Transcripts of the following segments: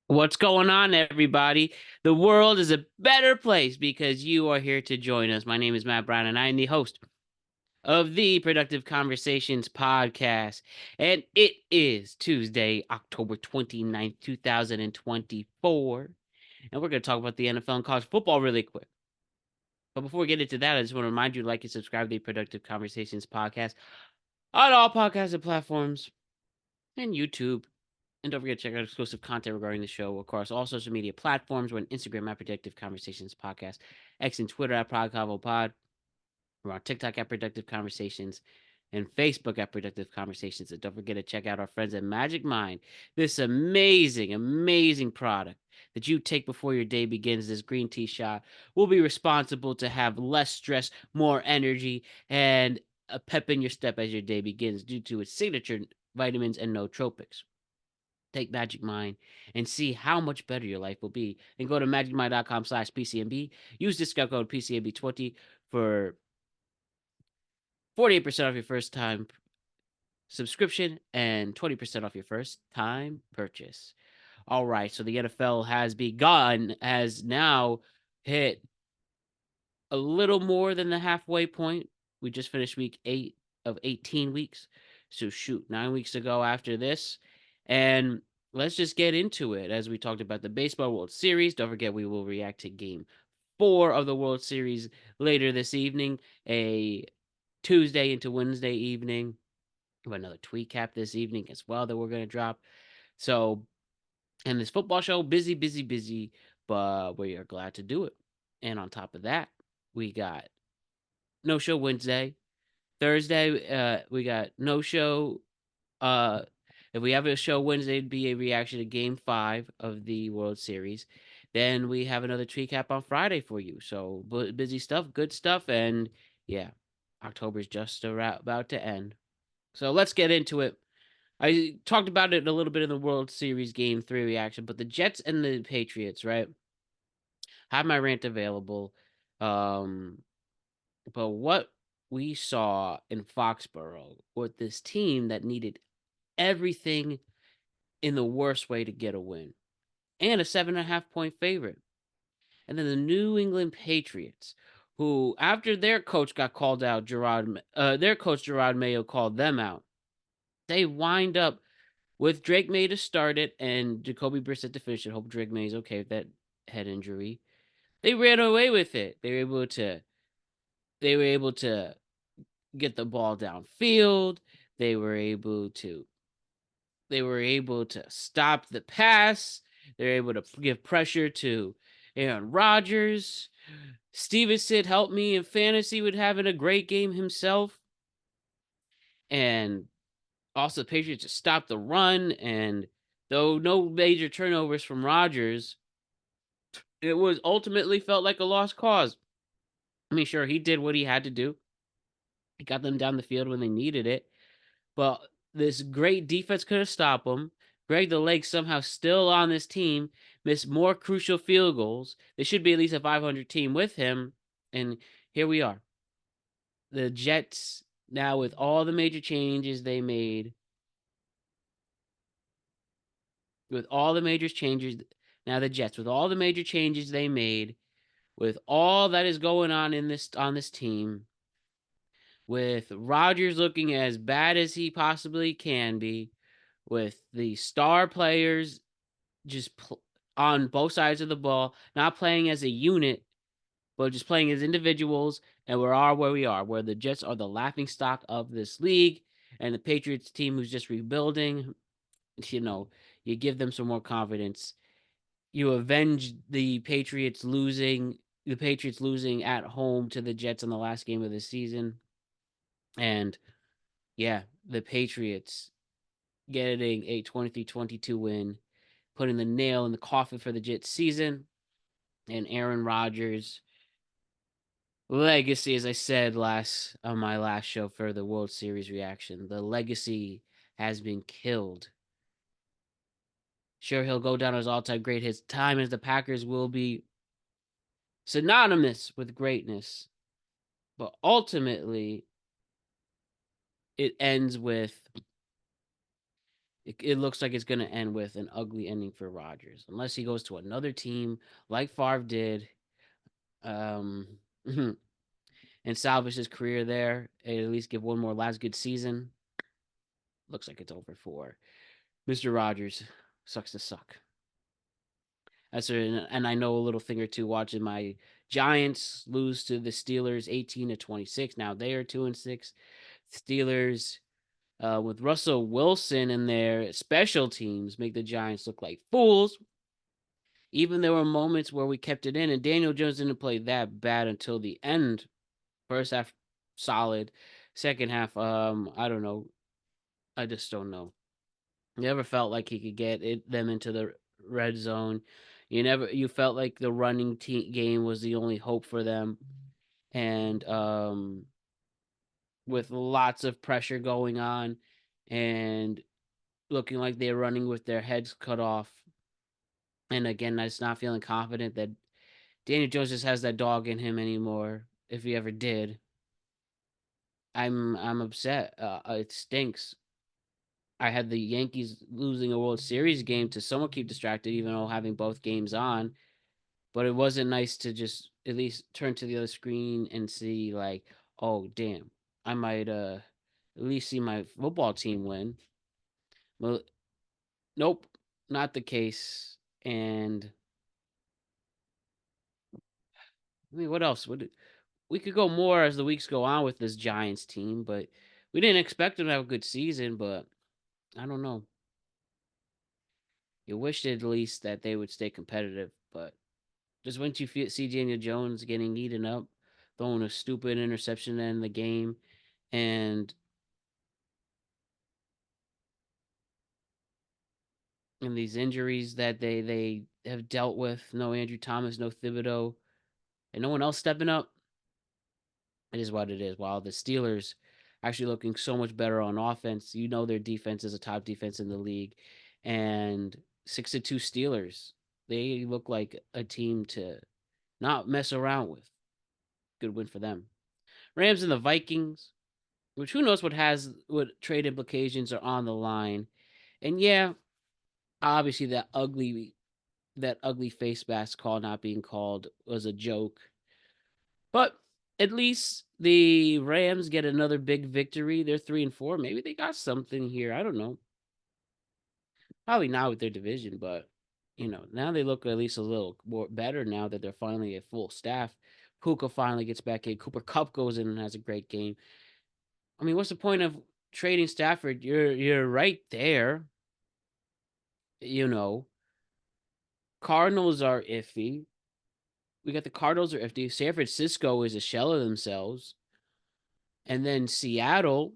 What's going on, everybody? The world is a better place because you are here to join us. My name is Matt Brown, and I am the host of the Productive Conversations podcast. And it is Tuesday, October 29th, 2024. And we're going to talk about the NFL and college football really quick. But before we get into that, I just want to remind you to like and subscribe to the Productive Conversations podcast on all podcasting platforms and YouTube. And don't forget to check out exclusive content regarding the show across all social media platforms. We're on Instagram at Productive Conversations Podcast, X and Twitter at PodConvoPod. We're on TikTok at Productive Conversations, and Facebook at Productive Conversations. And don't forget to check out our friends at Magic Mind, this amazing, amazing product that you take before your day begins. This green tea shot will be responsible to have less stress, more energy, and a pep in your step as your day begins due to its signature vitamins and nootropics. Take Magic Mind and see how much better your life will be. And go to magicmind.com/PCMB. Use discount code PCMB20 for 48% off your first time subscription and 20% off your first time purchase. All right, so the NFL has now hit a little more than the halfway point. We just finished week 8 of 18 weeks. So shoot, 9 weeks ago after this. And let's just get into it. As we talked about the Baseball World Series, don't forget we will react to game 4 of the World Series later this evening, a Tuesday into Wednesday evening. We have another tweet cap this evening as well that we're going to drop. So, and this football show, busy, busy, busy, but we are glad to do it. And on top of that, we got no show Wednesday. Thursday, we got no show. If we have a show Wednesday, it'd be a reaction to Game 5 of the World Series. Then we have another tree cap on Friday for you. So busy stuff, good stuff, and yeah, October's just about to end. So let's get into it. I talked about it a little bit in the World Series Game 3 reaction, but the Jets and the Patriots, right? Have my rant available. Um, but what we saw in Foxborough with this team that needed everything in the worst way to get a win and a 7.5 point favorite. And then the New England Patriots, who after their coach got called out, their coach Gerard Mayo called them out. They wind up with Drake May to start it and Jacoby Brissett to finish it. Hope Drake May is okay with that head injury. They ran away with it. They were able to get the ball downfield. They were able to stop the pass. They were able to give pressure to Aaron Rodgers. Stevenson helped me in fantasy with having a great game himself. And also, the Patriots just stopped the run. And though no major turnovers from Rodgers, it was ultimately felt like a lost cause. I mean, sure, he did what he had to do. He got them down the field when they needed it. But this great defense couldn't stop them. Greg the Lake somehow still on this team, missed more crucial field goals. They should be at least a 500 team with him. And here we are. The Jets, now with all the major changes they made, now the Jets, with all the major changes they made, with all that is going on this team, with Rodgers looking as bad as he possibly can be, with the star players just on both sides of the ball, not playing as a unit, but just playing as individuals, and we are where we are, where the Jets are the laughing stock of this league, and the Patriots team who's just rebuilding, you give them some more confidence. You avenge the Patriots losing at home to the Jets in the last game of the season. And yeah, the Patriots getting a 23-22 win, putting the nail in the coffin for the Jets season. And Aaron Rodgers' legacy, as I said on my last show for the World Series reaction, the legacy has been killed. Sure, he'll go down as all-time great. His time as the Packers will be synonymous with greatness. But ultimately, it ends with it looks like it's going to end with an ugly ending for Rodgers, unless he goes to another team like Favre did, um, and salvage his career there, and at least give one more last good season. Looks like it's over for Mr. Rodgers. Sucks to suck. And I know a little thing or two watching my Giants lose to the Steelers 18-26. Now they are 2-6. Steelers with Russell Wilson in their special teams make the Giants look like fools. Even there were moments where we kept it in, and Daniel Jones didn't play that bad until the end. First half solid, second half I don't know. I just don't know. Never felt like he could get them into the red zone. You felt like the running game was the only hope for them, and with lots of pressure going on, and looking like they're running with their heads cut off. And again, I just not feeling confident that Daniel Jones just has that dog in him anymore. If he ever did, I'm upset. It stinks. I had the Yankees losing a World Series game to somewhat keep distracted, even though having both games on. But it wasn't nice to just at least turn to the other screen and see like, oh damn, I might at least see my football team win. Well, nope, not the case. And I mean, what else? We could go more as the weeks go on with this Giants team, but we didn't expect them to have a good season. But I don't know. You wished at least that they would stay competitive, but just once you see Daniel Jones getting eaten up, throwing a stupid interception in the game, and these injuries that they have dealt with, no Andrew Thomas, no Thibodeau, and no one else stepping up, it is what it is. While the Steelers actually looking so much better on offense, their defense is a top defense in the league, and 6-2 Steelers, they look like a team to not mess around with. Good win for them. Rams and the Vikings, which who knows what trade implications are on the line. And yeah, obviously that ugly face mask call not being called was a joke. But at least the Rams get another big victory. They're 3-4. Maybe they got something here. I don't know. Probably not with their division, but now they look at least a little more better now that they're finally at full staff. Puka finally gets back in. Cooper Kupp goes in and has a great game. I mean, what's the point of trading Stafford? You're right there. You know, Cardinals are iffy. We got the Cardinals are iffy. San Francisco is a shell of themselves. And then Seattle,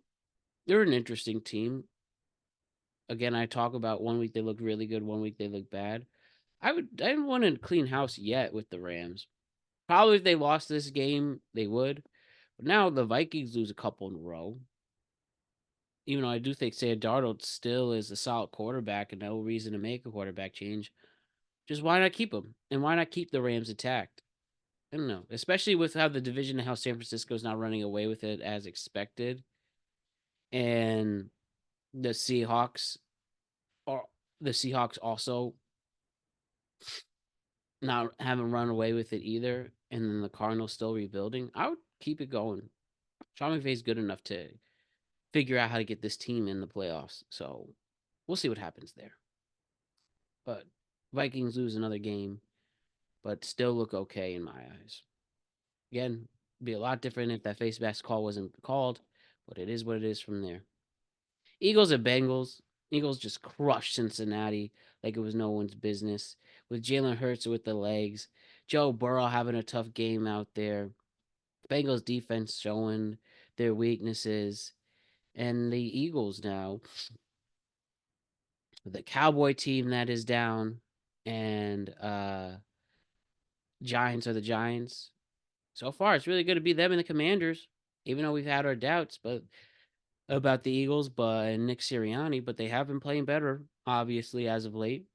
they're an interesting team. Again, I talk about 1 week they look really good, 1 week they look bad. I didn't want to clean house yet with the Rams. Probably if they lost this game, they would. But now the Vikings lose a couple in a row. Even though I do think Sam Darnold still is a solid quarterback and no reason to make a quarterback change. Just why not keep him? And why not keep the Rams intact? I don't know. Especially with how the division and how San Francisco is not running away with it as expected. And the Seahawks are the Seahawks also not haven't run away with it either. And then the Cardinals still rebuilding. I would keep it going. Sean McVay's good enough to figure out how to get this team in the playoffs. So we'll see what happens there. But Vikings lose another game, but still look okay in my eyes. Again, be a lot different if that face mask call wasn't called, but it is what it is from there. Eagles and Bengals. Eagles just crushed Cincinnati like it was no one's business. With Jalen Hurts with the legs, Joe Burrow having a tough game out there. Bengals defense showing their weaknesses, and the Eagles now, the Cowboy team that is down, and Giants are the Giants. So far, it's really good to be them and the Commanders, even though we've had our doubts, but about the Eagles, but Nick Sirianni, but they have been playing better, obviously, as of late.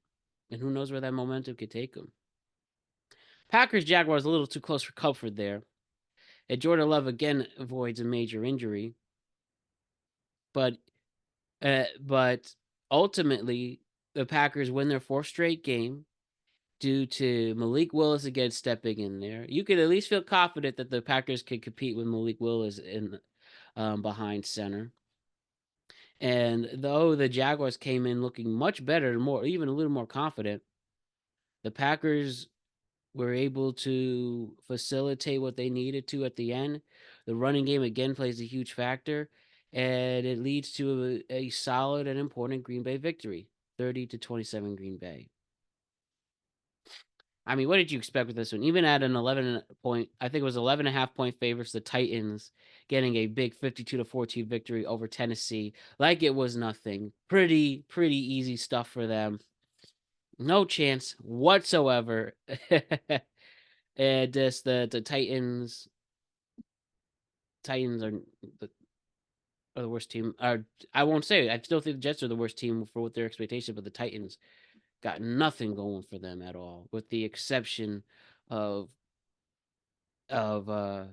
And who knows where that momentum could take them. Packers Jaguars a little too close for comfort there. And Jordan Love again avoids a major injury. But ultimately, the Packers win their fourth straight game due to Malik Willis again stepping in there. You could at least feel confident that the Packers can compete with Malik Willis in behind center. And though the Jaguars came in looking much better, more even a little more confident, the Packers were able to facilitate what they needed to at the end. The running game again plays a huge factor, and it leads to a solid and important Green Bay victory, 30-27 Green Bay. I mean, what did you expect with this one? Even at an 11 point, I think it was 11 and a half point favorites, the Titans getting a big 52-14 victory over Tennessee, like it was nothing. Pretty easy stuff for them. No chance whatsoever. And just the Titans are the worst team. I won't say it. I still think the Jets are the worst team for what their expectations, but the Titans got nothing going for them at all, with the exception of of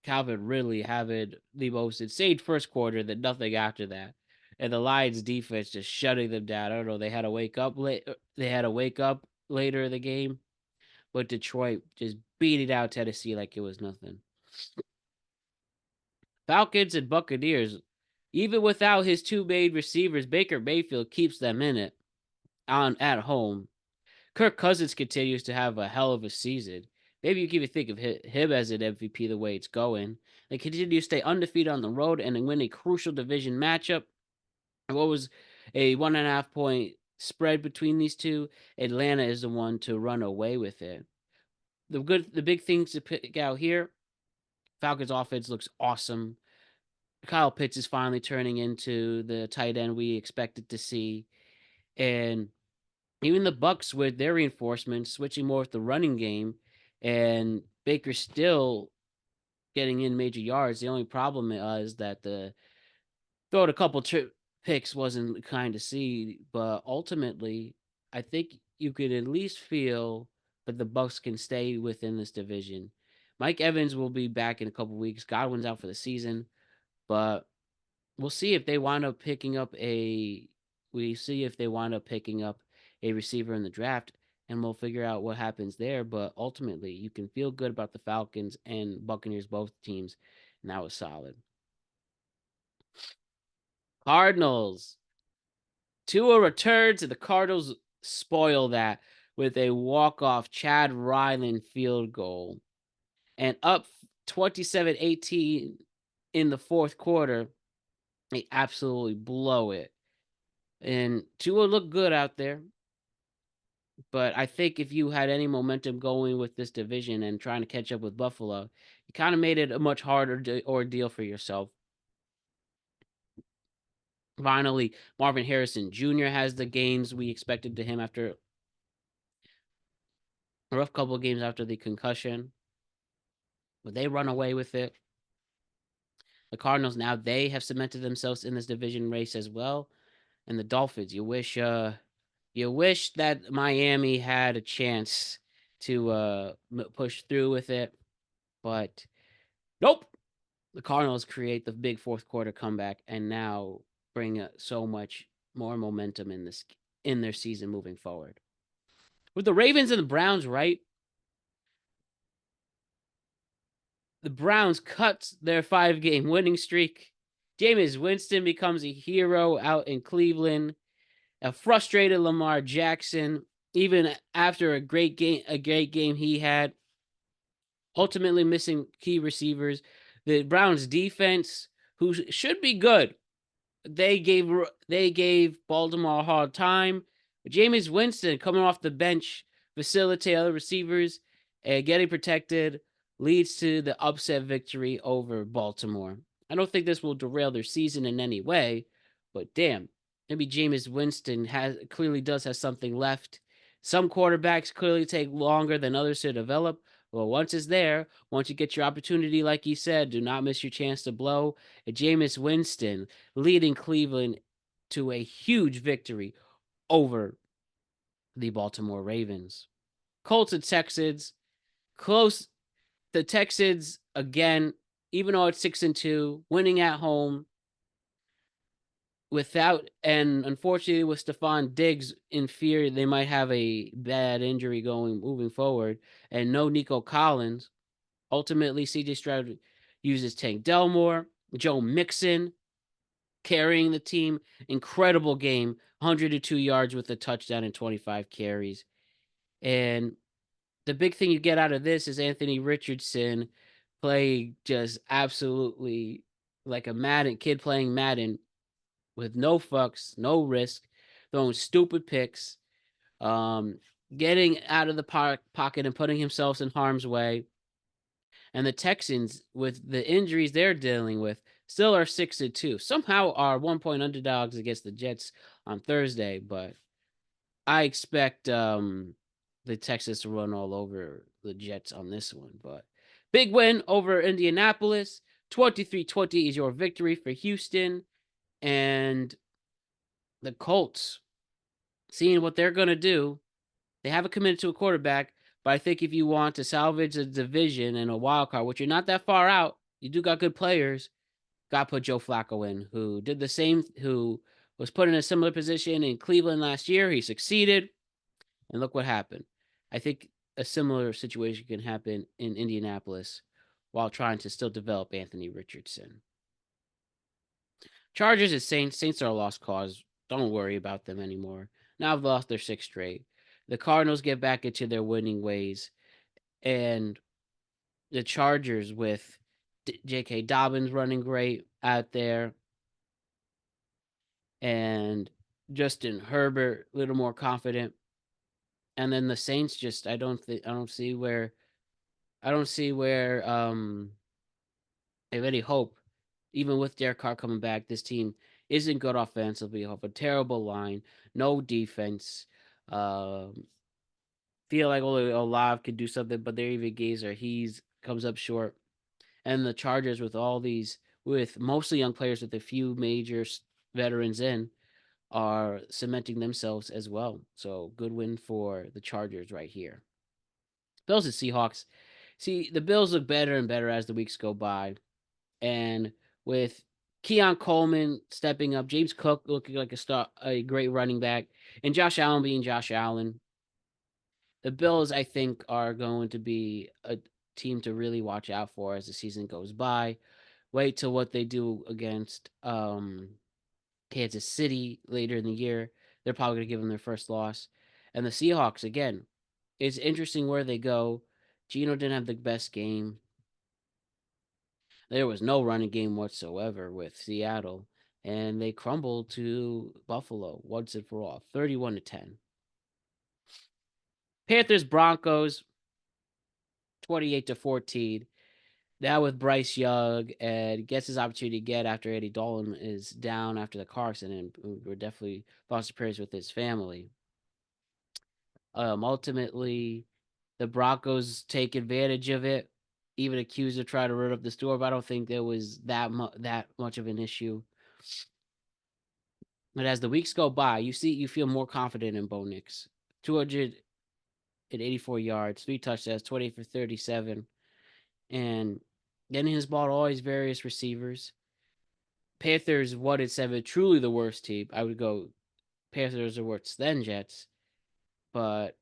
Calvin Ridley having the most insane first quarter, then nothing after that. And the Lions defense just shutting them down. I don't know. They had to wake up late. They had to wake up later in the game, but Detroit just beating out Tennessee like it was nothing. Falcons and Buccaneers, even without his two main receivers, Baker Mayfield keeps them in it on at home. Kirk Cousins continues to have a hell of a season. Maybe you can even think of him as an MVP the way it's going. They continue to stay undefeated on the road and win a crucial division matchup. What was a 1.5 point spread between these two? Atlanta is the one to run away with it. The big things to pick out here: Falcons offense looks awesome. Kyle Pitts is finally turning into the tight end we expected to see, and even the Bucks with their reinforcements switching more with the running game, and Baker still getting in major yards. The only problem is that the throwing a couple picks wasn't kind to see, but ultimately, I think you could at least feel that the Bucks can stay within this division. Mike Evans will be back in a couple weeks. Godwin's out for the season, but we'll see if they wind up picking up a. We see if they wind up picking up a receiver in the draft, and we'll figure out what happens there. But ultimately, you can feel good about the Falcons and Buccaneers, both teams, and that was solid. Cardinals. Tua returns, and the Cardinals spoil that with a walk-off Chad Ryland field goal. And up 27-18 in the fourth quarter, they absolutely blow it. And Tua looked good out there. But I think if you had any momentum going with this division and trying to catch up with Buffalo, you kind of made it a much harder ordeal for yourself. Finally, Marvin Harrison Jr. has the games we expected to him after a rough couple of games after the concussion. But they run away with it. The Cardinals now, they have cemented themselves in this division race as well. And the Dolphins, you wish that Miami had a chance to push through with it, but nope. The Cardinals create the big fourth quarter comeback and now bring so much more momentum in their season moving forward. With the Ravens and the Browns, right? The Browns cut their 5-game winning streak. Jameis Winston becomes a hero out in Cleveland. A frustrated Lamar Jackson, even after a great game he had, ultimately missing key receivers. The Browns defense, who should be good, they gave Baltimore a hard time. But Jameis Winston coming off the bench, facilitate other receivers, and getting protected leads to the upset victory over Baltimore. I don't think this will derail their season in any way, but damn, maybe Jameis Winston clearly does have something left. Some quarterbacks clearly take longer than others to develop. Well, once it's there, once you get your opportunity, like you said, do not miss your chance to blow. And Jameis Winston leading Cleveland to a huge victory over the Baltimore Ravens. Colts and Texans, close. The Texans, again, even though it's 6-2, winning at home, without, and unfortunately with Stephon Diggs in fear they might have a bad injury going moving forward, and no Nico Collins. Ultimately, CJ Stroud uses Tank Delmore, Joe Mixon carrying the team. Incredible game, 102 yards with a touchdown and 25 carries. And the big thing you get out of this is Anthony Richardson play just absolutely like a Madden kid playing Madden with no fucks, no risk, throwing stupid picks, um, getting out of the pocket and putting himself in harm's way. And the Texans, with the injuries they're dealing with, still are 6-2. Somehow are 1 point underdogs against the Jets on Thursday, but I expect the Texans to run all over the Jets on this one. But big win over Indianapolis. 23-20 is your victory for Houston. And the Colts, seeing what they're going to do, they haven't committed to a quarterback. But I think if you want to salvage a division and a wild card, which you're not that far out, you do got good players. Got to put Joe Flacco in, who did the same, who was put in a similar position in Cleveland last year. He succeeded, and look what happened. I think a similar situation can happen in Indianapolis while trying to still develop Anthony Richardson. Chargers and Saints. Saints are a lost cause. Don't worry about them anymore. Now I've lost their sixth straight. The Cardinals get back into their winning ways, and the Chargers with J.K. Dobbins running great out there, and Justin Herbert a little more confident. And then the Saints just I don't see where they have any hope. Even with Derek Carr coming back, this team isn't good offensively. Have a terrible line, no defense. Um, feel like only Olave could do something, but they're even Gazer. He's comes up short. And the Chargers with mostly young players with a few major veterans in are cementing themselves as well. So good win for the Chargers right here. Bills and Seahawks. See, the Bills look better and better as the weeks go by. And with Keon Coleman stepping up, James Cook looking like a great running back, and Josh Allen being Josh Allen, the Bills, I think, are going to be a team to really watch out for as the season goes by. Wait till what they do against Kansas City later in the year. They're probably going to give them their first loss. And the Seahawks, again, it's interesting where they go. Geno didn't have the best game. There was no running game whatsoever with Seattle, and they crumbled to Buffalo once and for all, 31-10. Panthers Broncos, 28-14. Now with Bryce Young and gets his opportunity to get after Eddie Dolan is down after the car accident, and we're definitely thoughts and prayers with his family. Ultimately, the Broncos take advantage of it. Even accused of trying to run up the store, but I don't think there was that much of an issue. But as the weeks go by, you feel more confident in Bo Nix. 284 yards, 3 touchdowns, 20 for 37, and getting his ball to all his various receivers. Panthers 1-7, truly the worst team. I would go Panthers are worse than Jets, but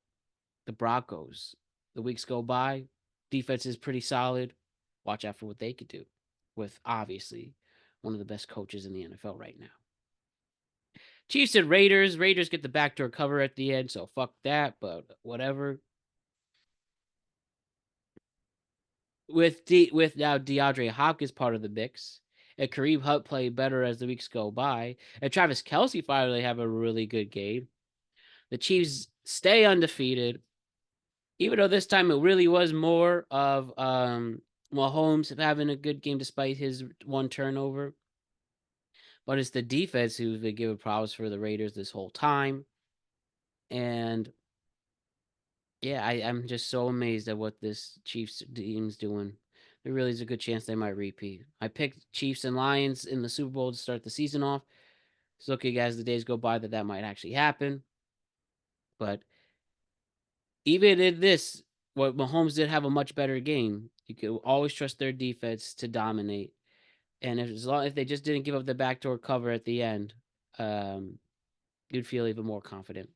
the Broncos, the weeks go by, defense is pretty solid. Watch out for what they could do with obviously one of the best coaches in the NFL right now. Chiefs and Raiders. Raiders get the backdoor cover at the end, so fuck that, but whatever. With now DeAndre Hopkins part of the mix, and Kareem Hunt playing better as the weeks go by, and Travis Kelce finally have a really good game. The Chiefs stay undefeated, even though this time it really was more of Mahomes having a good game despite his one turnover. But it's the defense who's been giving problems for the Raiders this whole time. And yeah, I'm just so amazed at what this Chiefs team's doing. There really is a good chance they might repeat. I picked Chiefs and Lions in the Super Bowl to start the season off. It's looking as the days go by that might actually happen. But even in this, what Mahomes did have a much better game. You could always trust their defense to dominate. And if they just didn't give up the backdoor cover at the end, you'd feel even more confident.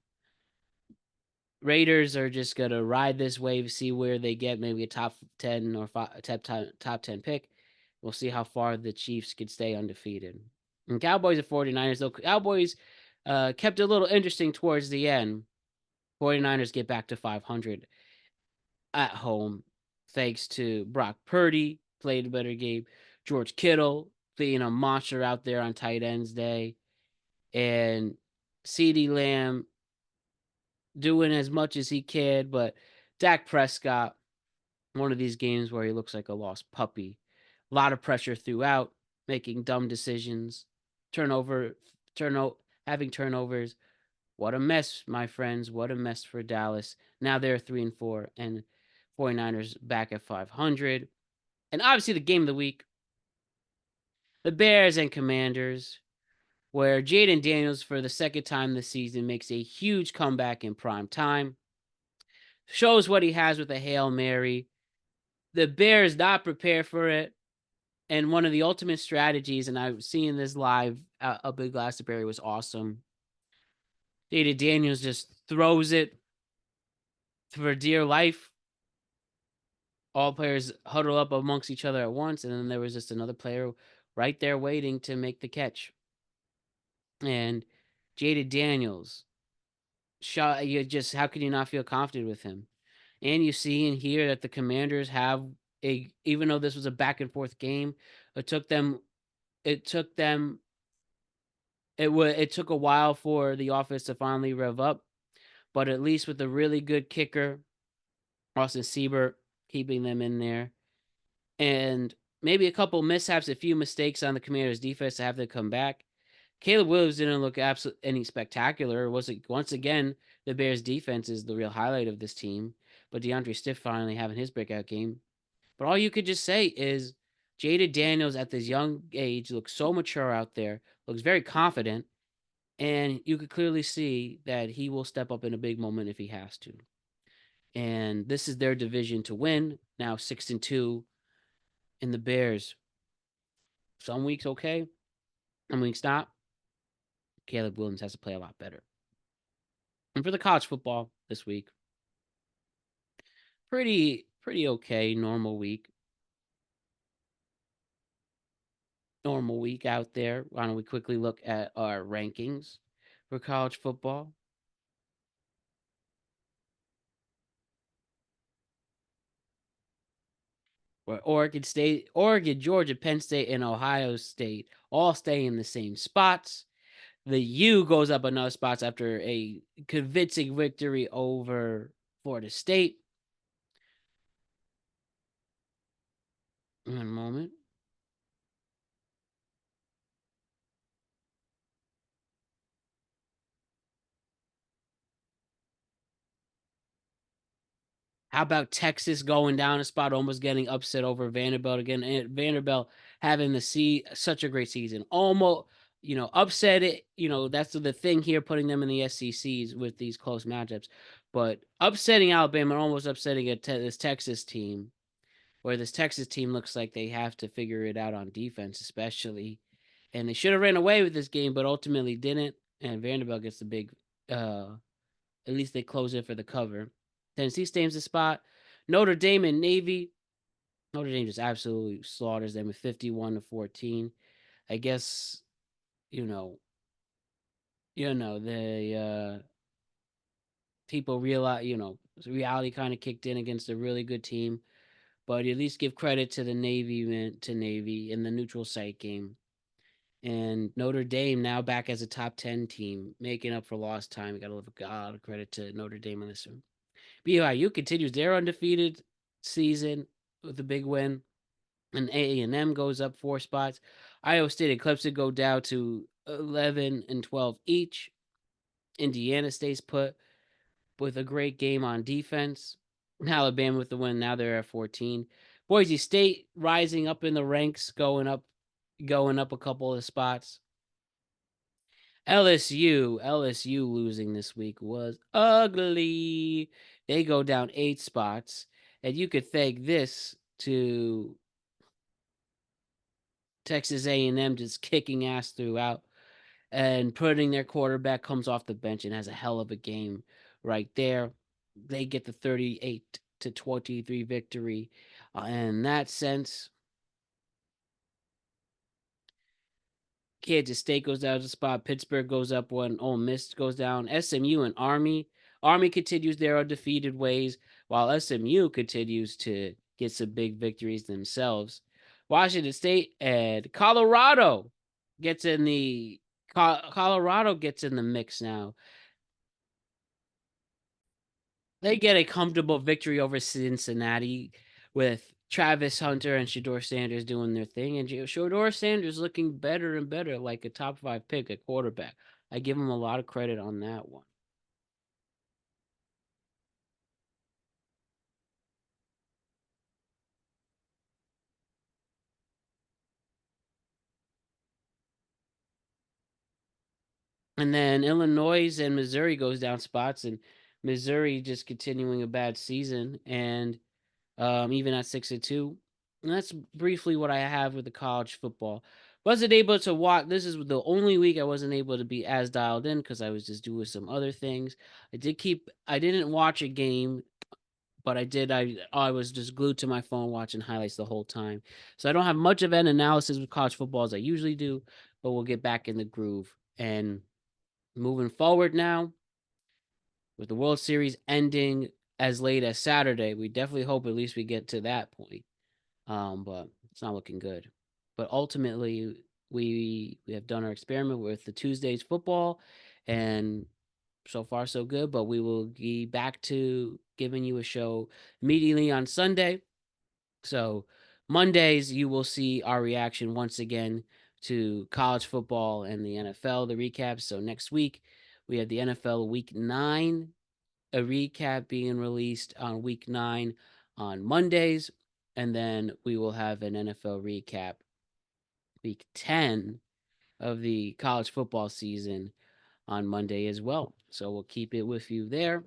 Raiders are just gonna ride this wave, see where they get, maybe a top 10 or top 10 pick. We'll see how far the Chiefs can stay undefeated. And Cowboys and 49ers, though Cowboys kept it a little interesting towards the end. 49ers get back to 500 at home thanks to Brock Purdy, played a better game. George Kittle being a monster out there on tight ends day. And CeeDee Lamb doing as much as he can, but Dak Prescott, one of these games where he looks like a lost puppy. A lot of pressure throughout, making dumb decisions, turnover, turno, having turnovers. What a mess, my friends. What a mess for Dallas. Now they're 3-4, and 49ers back at 500. And obviously the game of the week, the Bears and Commanders, where Jaden Daniels, for the second time this season, makes a huge comeback in prime time. Shows what he has with a Hail Mary. The Bears not prepared for it. And one of the ultimate strategies, and I've seen this live up in Glastonbury, was awesome. Jaden Daniels just throws it for dear life. All players huddle up amongst each other at once, and then there was just another player right there waiting to make the catch. And Jaden Daniels shot. You just, how can you not feel confident with him? And you see and hear that the Commanders have a, even though this was a back and forth game, it took them it took them it took a while for the offense to finally rev up, but at least with a really good kicker, Austin Siebert, keeping them in there, and maybe a couple mishaps, a few mistakes on the Commanders' defense to have them come back. Caleb Williams didn't look absolutely any spectacular. Was it once again the Bears' defense is the real highlight of this team, but DeAndre Stiff finally having his breakout game. But all you could just say is Jada Daniels at this young age looks so mature out there, looks very confident, and you could clearly see that he will step up in a big moment if he has to. And this is their division to win. Now 6-2 in the Bears. Some weeks okay, some weeks not. Caleb Williams has to play a lot better. And for the college football this week, pretty okay, normal week. Normal week out there. Why don't we quickly look at our rankings for college football? Where Oregon State, Oregon, Georgia, Penn State, and Ohio State all stay in the same spots. The U goes up another spots after a convincing victory over Florida State. One moment. How about Texas going down a spot, almost getting upset over Vanderbilt again? And Vanderbilt having to see such a great season, almost, upset it. That's the thing here, putting them in the SECs with these close matchups. But upsetting Alabama, and almost upsetting this Texas team, where this Texas team looks like they have to figure it out on defense, especially. And they should have ran away with this game, but ultimately didn't. And Vanderbilt gets the big, at least they close it for the cover. Tennessee stays the spot. Notre Dame and Navy. Notre Dame just absolutely slaughters them with 51-14. I guess, you know, the people realize, reality kind of kicked in against a really good team. But at least give credit to the Navy in the neutral site game. And Notre Dame now back as a top 10 team, making up for lost time. We got to give a lot of credit to Notre Dame on this one. BYU continues their undefeated season with a big win, and A&M goes up 4 spots. Iowa State and Clemson go down to 11 and 12 each. Indiana stays put with a great game on defense. Alabama with the win. Now they're at 14. Boise State rising up in the ranks, going up a couple of spots. LSU losing this week was ugly. They go down 8 spots, and you could thank this to Texas A&M just kicking ass throughout. and putting their quarterback comes off the bench and has a hell of a game right there. They get the 38-23 victory. In that sense, Kansas State goes down a spot. Pittsburgh goes up one. Ole Miss goes down. SMU and Army. Army continues their undefeated ways, while SMU continues to get some big victories themselves. Washington State and Colorado gets in the Colorado gets in the mix now. They get a comfortable victory over Cincinnati with Travis Hunter and Shador Sanders doing their thing, and Shador Sanders looking better and better, like a top 5 pick at quarterback. I give him a lot of credit on that one. And then Illinois and Missouri goes down spots, and Missouri just continuing a bad season, and even at 6-2. And that's briefly what I have with the college football. Wasn't able to watch. This is the only week I wasn't able to be as dialed in because I was just doing some other things. I didn't watch a game, but I did. I was just glued to my phone watching highlights the whole time. So I don't have much of an analysis with college football as I usually do, but we'll get back in the groove. And moving forward now, with the World Series ending as late as Saturday, we definitely hope at least we get to that point. But it's not looking good. But ultimately, we have done our experiment with the Tuesdays football, and so far so good. But we will be back to giving you a show immediately on Sunday. So Mondays you will see our reaction once again to college football and the NFL, the recaps. So next week we have the NFL Week 9, a recap being released on Week 9 on Mondays, and then we will have an NFL recap Week 10 of the college football season on Monday as well. So we'll keep it with you there.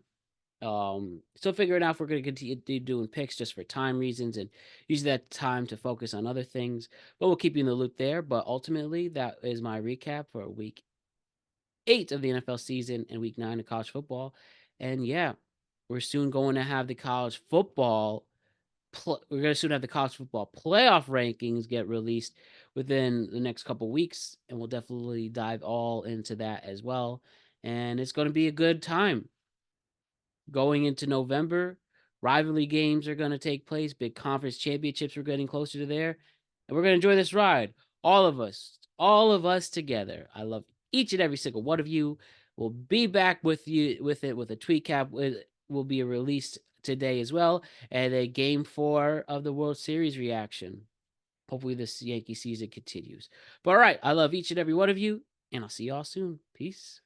Still figuring out if we're going to continue doing picks just for time reasons and use that time to focus on other things, but we'll keep you in the loop there. But ultimately, that is my recap for Week 8 of the NFL season and Week 9 of college football. And yeah, we're soon going to have the college football. We're going to soon have the college football playoff rankings get released within the next couple weeks, and we'll definitely dive all into that as well. And it's going to be a good time going into November. Rivalry games are going to take place. Big conference championships are getting closer to there. And we're going to enjoy this ride. All of us together. I love each and every single one of you. We'll be back with you with it with a tweet cap. Will be released today as well. And a game 4 of the World Series reaction. Hopefully this Yankee season continues. But all right, I love each and every one of you. And I'll see y'all soon. Peace.